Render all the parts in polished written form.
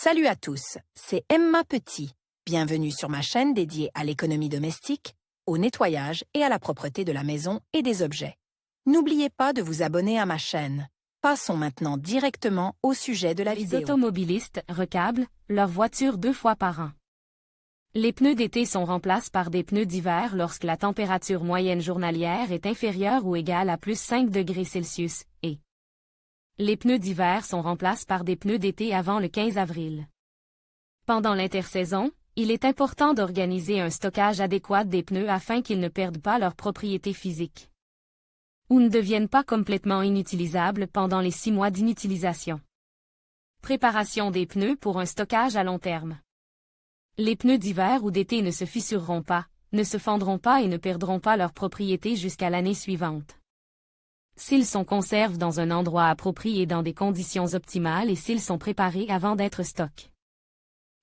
Salut à tous, c'est Emma Petit. Bienvenue sur ma chaîne dédiée à l'économie domestique, au nettoyage et à la propreté de la maison et des objets. N'oubliez pas de vous abonner à ma chaîne. Passons maintenant directement au sujet de la vidéo. Les automobilistes recablent leur voiture 2 fois par an. Les pneus d'été sont remplacés par des pneus d'hiver lorsque la température moyenne journalière est inférieure ou égale à plus 5 degrés Celsius, et les pneus d'hiver sont remplacés par des pneus d'été avant le 15 avril. Pendant l'intersaison, il est important d'organiser un stockage adéquat des pneus afin qu'ils ne perdent pas leurs propriétés physiques ou ne deviennent pas complètement inutilisables pendant les 6 mois d'inutilisation. Préparation des pneus pour un stockage à long terme. Les pneus d'hiver ou d'été ne se fissureront pas, ne se fendront pas et ne perdront pas leurs propriétés jusqu'à l'année suivante. S'ils sont conservés dans un endroit approprié dans des conditions optimales et s'ils sont préparés avant d'être stock.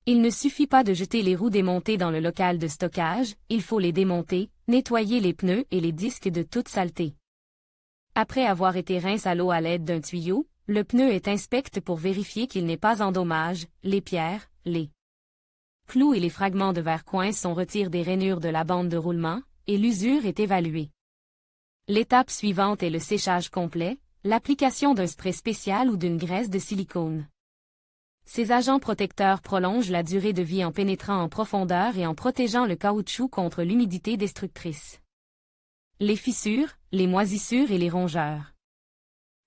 Il ne suffit pas de jeter les roues démontées dans le local de stockage, il faut les démonter, nettoyer les pneus et les disques de toute saleté. Après avoir été rincé à l'eau à l'aide d'un tuyau, le pneu est inspecté pour vérifier qu'il n'est pas en dommages, les pierres, les clous et les fragments de verre coince sont retirés des rainures de la bande de roulement, et l'usure est évaluée. L'étape suivante est le séchage complet, l'application d'un spray spécial ou d'une graisse de silicone. Ces agents protecteurs prolongent la durée de vie en pénétrant en profondeur et en protégeant le caoutchouc contre l'humidité destructrice. Les fissures, les moisissures et les rongeurs.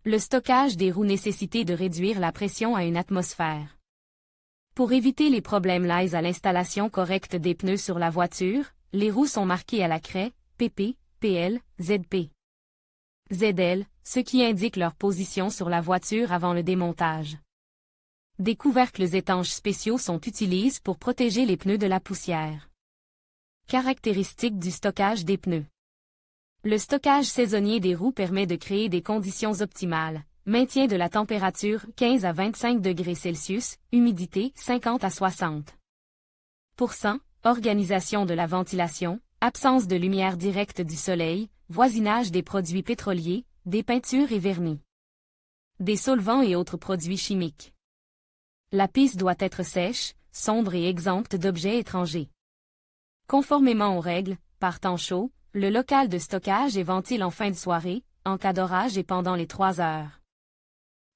Le stockage des roues nécessite de réduire la pression à une atmosphère. Pour éviter les problèmes liés à l'installation correcte des pneus sur la voiture, les roues sont marquées à la craie, PP, PL, ZP, ZL, ce qui indique leur position sur la voiture avant le démontage. Des couvercles étanches spéciaux sont utilisés pour protéger les pneus de la poussière. Caractéristiques du stockage des pneus. Le stockage saisonnier des roues permet de créer des conditions optimales. Maintien de la température 15 à 25 degrés Celsius, humidité 50 à 60 %, organisation de la ventilation, absence de lumière directe du soleil, voisinage des produits pétroliers, des peintures et vernis, des solvants et autres produits chimiques. La piste doit être sèche, sombre et exempte d'objets étrangers. Conformément aux règles, par temps chaud, le local de stockage est ventilé en fin de soirée, en cas d'orage et pendant les 3 heures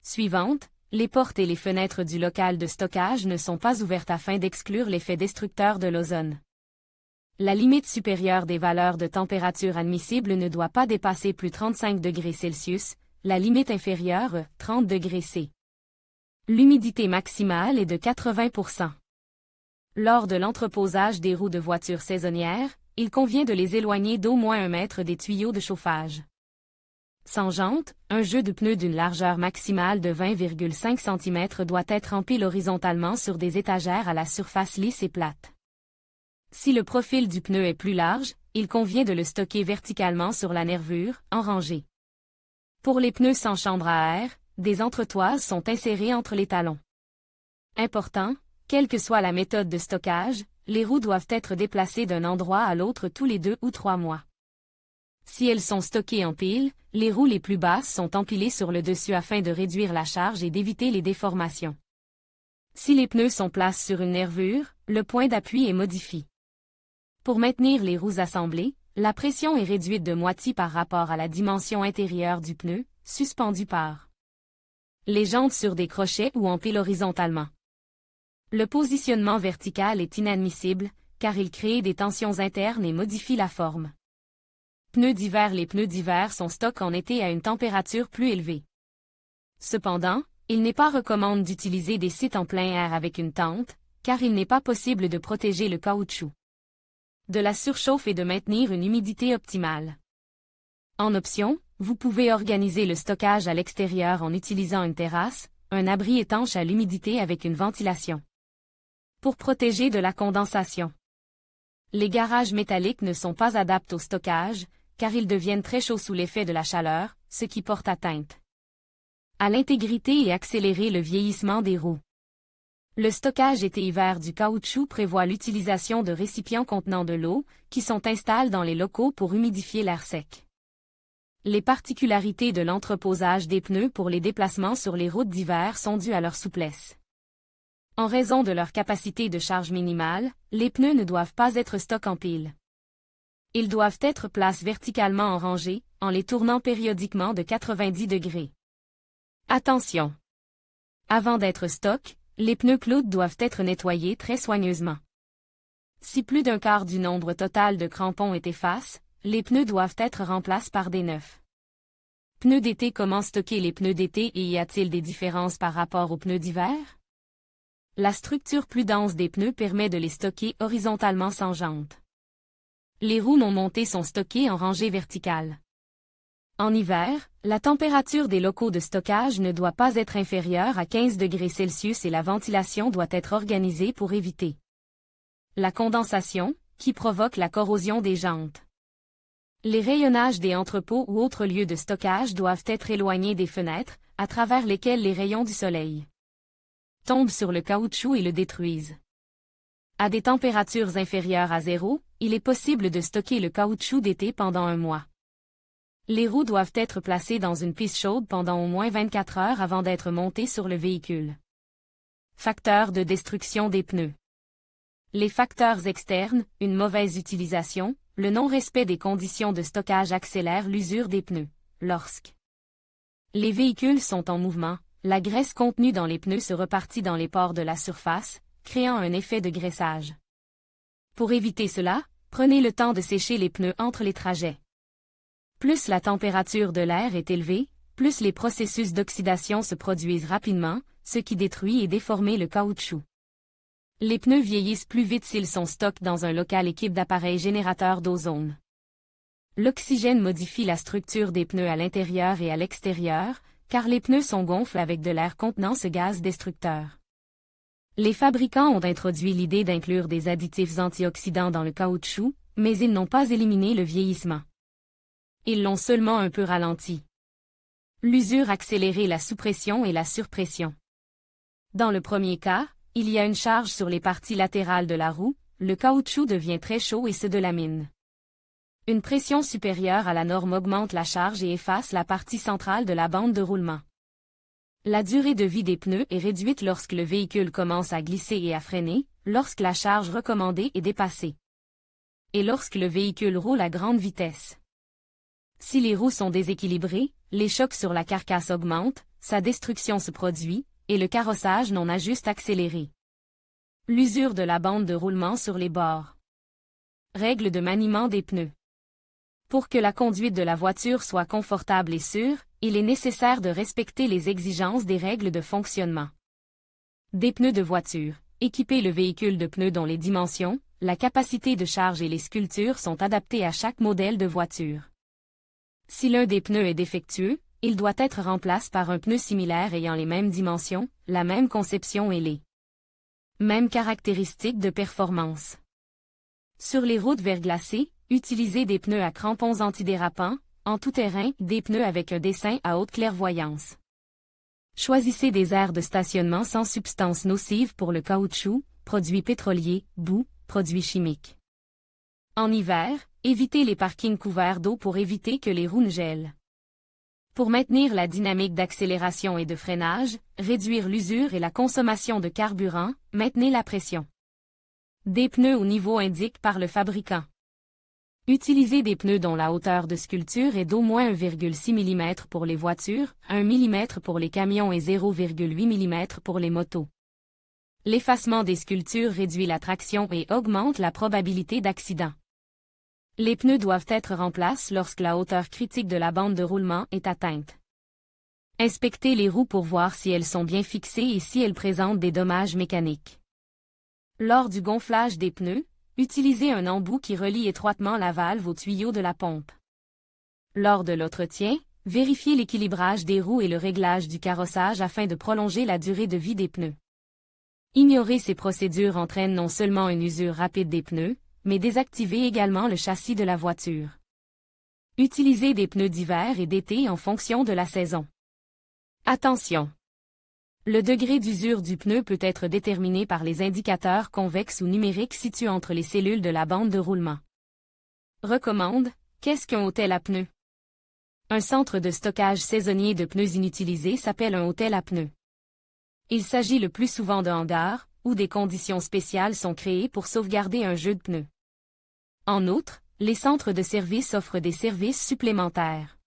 suivantes, les portes et les fenêtres du local de stockage ne sont pas ouvertes afin d'exclure l'effet destructeur de l'ozone. La limite supérieure des valeurs de température admissibles ne doit pas dépasser plus 35 degrés Celsius, la limite inférieure, 30 degrés C. L'humidité maximale est de 80 %. Lors de l'entreposage des roues de voitures saisonnières, il convient de les éloigner d'au moins 1 mètre des tuyaux de chauffage. Sans jante, un jeu de pneus d'une largeur maximale de 20,5 cm doit être empilé horizontalement sur des étagères à la surface lisse et plate. Si le profil du pneu est plus large, il convient de le stocker verticalement sur la nervure, en rangée. Pour les pneus sans chambre à air, des entretoises sont insérées entre les talons. Important, quelle que soit la méthode de stockage, les roues doivent être déplacées d'un endroit à l'autre tous les 2 ou 3 mois. Si elles sont stockées en pile, les roues les plus basses sont empilées sur le dessus afin de réduire la charge et d'éviter les déformations. Si les pneus sont placés sur une nervure, le point d'appui est modifié. Pour maintenir les roues assemblées, la pression est réduite de moitié par rapport à la dimension intérieure du pneu, suspendu par les jantes sur des crochets ou empilées horizontalement. Le positionnement vertical est inadmissible, car il crée des tensions internes et modifie la forme. Pneus d'hiver. Les pneus d'hiver sont stockés en été à une température plus élevée. Cependant, il n'est pas recommandé d'utiliser des sites en plein air avec une tente, car il n'est pas possible de protéger le caoutchouc de la surchauffe et de maintenir une humidité optimale. En option, vous pouvez organiser le stockage à l'extérieur en utilisant une terrasse, un abri étanche à l'humidité avec une ventilation. Pour protéger de la condensation. Les garages métalliques ne sont pas adaptés au stockage, car ils deviennent très chauds sous l'effet de la chaleur, ce qui porte atteinte à l'intégrité et accélérer le vieillissement des roues. Le stockage été-hiver du caoutchouc prévoit l'utilisation de récipients contenant de l'eau, qui sont installés dans les locaux pour humidifier l'air sec. Les particularités de l'entreposage des pneus pour les déplacements sur les routes d'hiver sont dues à leur souplesse. En raison de leur capacité de charge minimale, les pneus ne doivent pas être stock en pile. Ils doivent être placés verticalement en rangée, en les tournant périodiquement de 90 degrés. Attention! Avant d'être stock, les pneus cloutes doivent être nettoyés très soigneusement. Si plus d'un quart du nombre total de crampons est efface, les pneus doivent être remplacés par des neufs. Pneus d'été. Comment stocker les pneus d'été et y a-t-il des différences par rapport aux pneus d'hiver? La structure plus dense des pneus permet de les stocker horizontalement sans jantes. Les roues non montées sont stockées en rangée verticale. En hiver, la température des locaux de stockage ne doit pas être inférieure à 15 degrés Celsius et la ventilation doit être organisée pour éviter la condensation, qui provoque la corrosion des jantes. Les rayonnages des entrepôts ou autres lieux de stockage doivent être éloignés des fenêtres, à travers lesquelles les rayons du soleil tombent sur le caoutchouc et le détruisent. À des températures inférieures à 0, il est possible de stocker le caoutchouc d'été pendant un mois. Les roues doivent être placées dans une piste chaude pendant au moins 24 heures avant d'être montées sur le véhicule. Facteurs de destruction des pneus. Les facteurs externes, une mauvaise utilisation, le non-respect des conditions de stockage accélère l'usure des pneus. Lorsque les véhicules sont en mouvement, la graisse contenue dans les pneus se repartit dans les pores de la surface, créant un effet de graissage. Pour éviter cela, prenez le temps de sécher les pneus entre les trajets. Plus la température de l'air est élevée, plus les processus d'oxydation se produisent rapidement, ce qui détruit et déforme le caoutchouc. Les pneus vieillissent plus vite s'ils sont stockés dans un local équipé d'appareils générateurs d'ozone. L'oxygène modifie la structure des pneus à l'intérieur et à l'extérieur, car les pneus sont gonflés avec de l'air contenant ce gaz destructeur. Les fabricants ont introduit l'idée d'inclure des additifs antioxydants dans le caoutchouc, mais ils n'ont pas éliminé le vieillissement. Ils l'ont seulement un peu ralenti. L'usure accélère la sous-pression et la surpression. Dans le premier cas, il y a une charge sur les parties latérales de la roue, le caoutchouc devient très chaud et se délamine. Une pression supérieure à la norme augmente la charge et efface la partie centrale de la bande de roulement. La durée de vie des pneus est réduite lorsque le véhicule commence à glisser et à freiner, lorsque la charge recommandée est dépassée, et lorsque le véhicule roule à grande vitesse. Si les roues sont déséquilibrées, les chocs sur la carcasse augmentent, sa destruction se produit, et le carrossage non a juste accéléré. L'usure de la bande de roulement sur les bords. Règles de maniement des pneus. Pour que la conduite de la voiture soit confortable et sûre, il est nécessaire de respecter les exigences des règles de fonctionnement. Des pneus de voiture. Équiper le véhicule de pneus dont les dimensions, la capacité de charge et les sculptures sont adaptées à chaque modèle de voiture. Si l'un des pneus est défectueux, il doit être remplacé par un pneu similaire ayant les mêmes dimensions, la même conception et les mêmes caractéristiques de performance. Sur les routes verglacées, utilisez des pneus à crampons antidérapants, en tout terrain, des pneus avec un dessin à haute clairvoyance. Choisissez des aires de stationnement sans substances nocives pour le caoutchouc, produits pétroliers, boue, produits chimiques. En hiver, évitez les parkings couverts d'eau pour éviter que les roues ne gèlent. Pour maintenir la dynamique d'accélération et de freinage, réduire l'usure et la consommation de carburant, maintenez la pression des pneus au niveau indiqué par le fabricant. Utilisez des pneus dont la hauteur de sculpture est d'au moins 1,6 mm pour les voitures, 1 mm pour les camions et 0,8 mm pour les motos. L'effacement des sculptures réduit la traction et augmente la probabilité d'accident. Les pneus doivent être remplacés lorsque la hauteur critique de la bande de roulement est atteinte. Inspectez les roues pour voir si elles sont bien fixées et si elles présentent des dommages mécaniques. Lors du gonflage des pneus, utilisez un embout qui relie étroitement la valve au tuyau de la pompe. Lors de l'entretien, vérifiez l'équilibrage des roues et le réglage du carrossage afin de prolonger la durée de vie des pneus. Ignorer ces procédures entraîne non seulement une usure rapide des pneus, mais désactiver également le châssis de la voiture. Utilisez des pneus d'hiver et d'été en fonction de la saison. Attention! Le degré d'usure du pneu peut être déterminé par les indicateurs convexes ou numériques situés entre les cellules de la bande de roulement. Recommande, qu'est-ce qu'un hôtel à pneus? Un centre de stockage saisonnier de pneus inutilisés s'appelle un hôtel à pneus. Il s'agit le plus souvent de hangars, où des conditions spéciales sont créées pour sauvegarder un jeu de pneus. En outre, les centres de service offrent des services supplémentaires.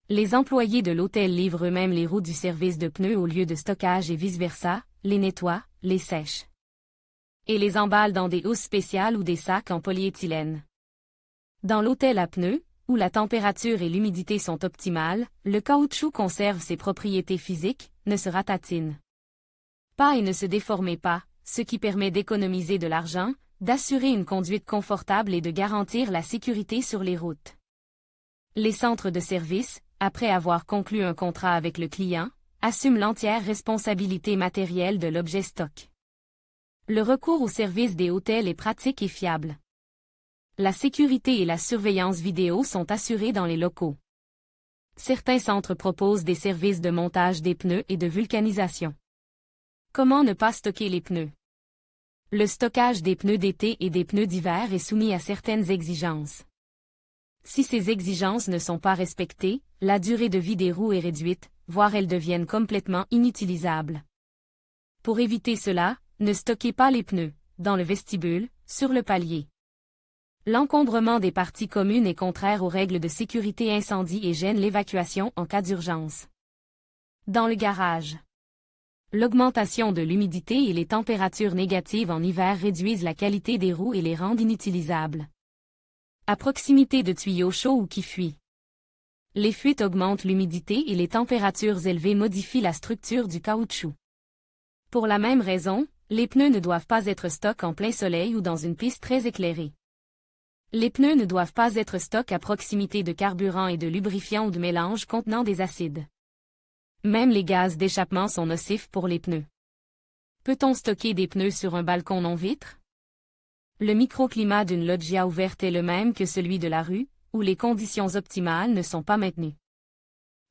Les employés de l'hôtel livrent eux-mêmes les roues du service de pneus au lieu de stockage et vice-versa, les nettoient, les sèchent. Et les emballent dans des housses spéciales ou des sacs en polyéthylène. Dans l'hôtel à pneus, où la température et l'humidité sont optimales, le caoutchouc conserve ses propriétés physiques, ne se ratatine pas et ne se déforme pas, ce qui permet d'économiser de l'argent, d'assurer une conduite confortable et de garantir la sécurité sur les routes. Les centres de service, après avoir conclu un contrat avec le client, assument l'entière responsabilité matérielle de l'objet stock. Le recours au service des hôtels est pratique et fiable. La sécurité et la surveillance vidéo sont assurées dans les locaux. Certains centres proposent des services de montage des pneus et de vulcanisation. Comment ne pas stocker les pneus? Le stockage des pneus d'été et des pneus d'hiver est soumis à certaines exigences. Si ces exigences ne sont pas respectées, la durée de vie des roues est réduite, voire elles deviennent complètement inutilisables. Pour éviter cela, ne stockez pas les pneus, dans le vestibule, sur le palier. L'encombrement des parties communes est contraire aux règles de sécurité incendie et gêne l'évacuation en cas d'urgence. Dans le garage. L'augmentation de l'humidité et les températures négatives en hiver réduisent la qualité des roues et les rendent inutilisables. À proximité de tuyaux chauds ou qui fuient. Les fuites augmentent l'humidité et les températures élevées modifient la structure du caoutchouc. Pour la même raison, les pneus ne doivent pas être stock en plein soleil ou dans une piste très éclairée. Les pneus ne doivent pas être stock à proximité de carburant et de lubrifiants ou de mélanges contenant des acides. Même les gaz d'échappement sont nocifs pour les pneus. Peut-on stocker des pneus sur un balcon non-vitre? Le microclimat d'une loggia ouverte est le même que celui de la rue, où les conditions optimales ne sont pas maintenues.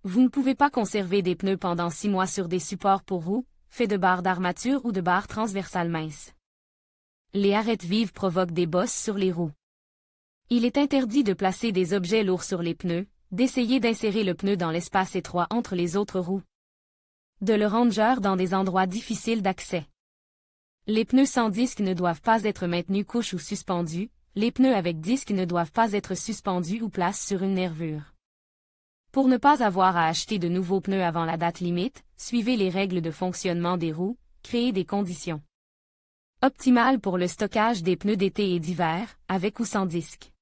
Vous ne pouvez pas conserver des pneus pendant 6 mois sur des supports pour roues, faits de barres d'armature ou de barres transversales minces. Les arêtes vives provoquent des bosses sur les roues. Il est interdit de placer des objets lourds sur les pneus, d'essayer d'insérer le pneu dans l'espace étroit entre les autres roues. De le ranger dans des endroits difficiles d'accès. Les pneus sans disque ne doivent pas être maintenus couches ou suspendus, les pneus avec disque ne doivent pas être suspendus ou placés sur une nervure. Pour ne pas avoir à acheter de nouveaux pneus avant la date limite, suivez les règles de fonctionnement des roues, créez des conditions optimales pour le stockage des pneus d'été et d'hiver, avec ou sans disque.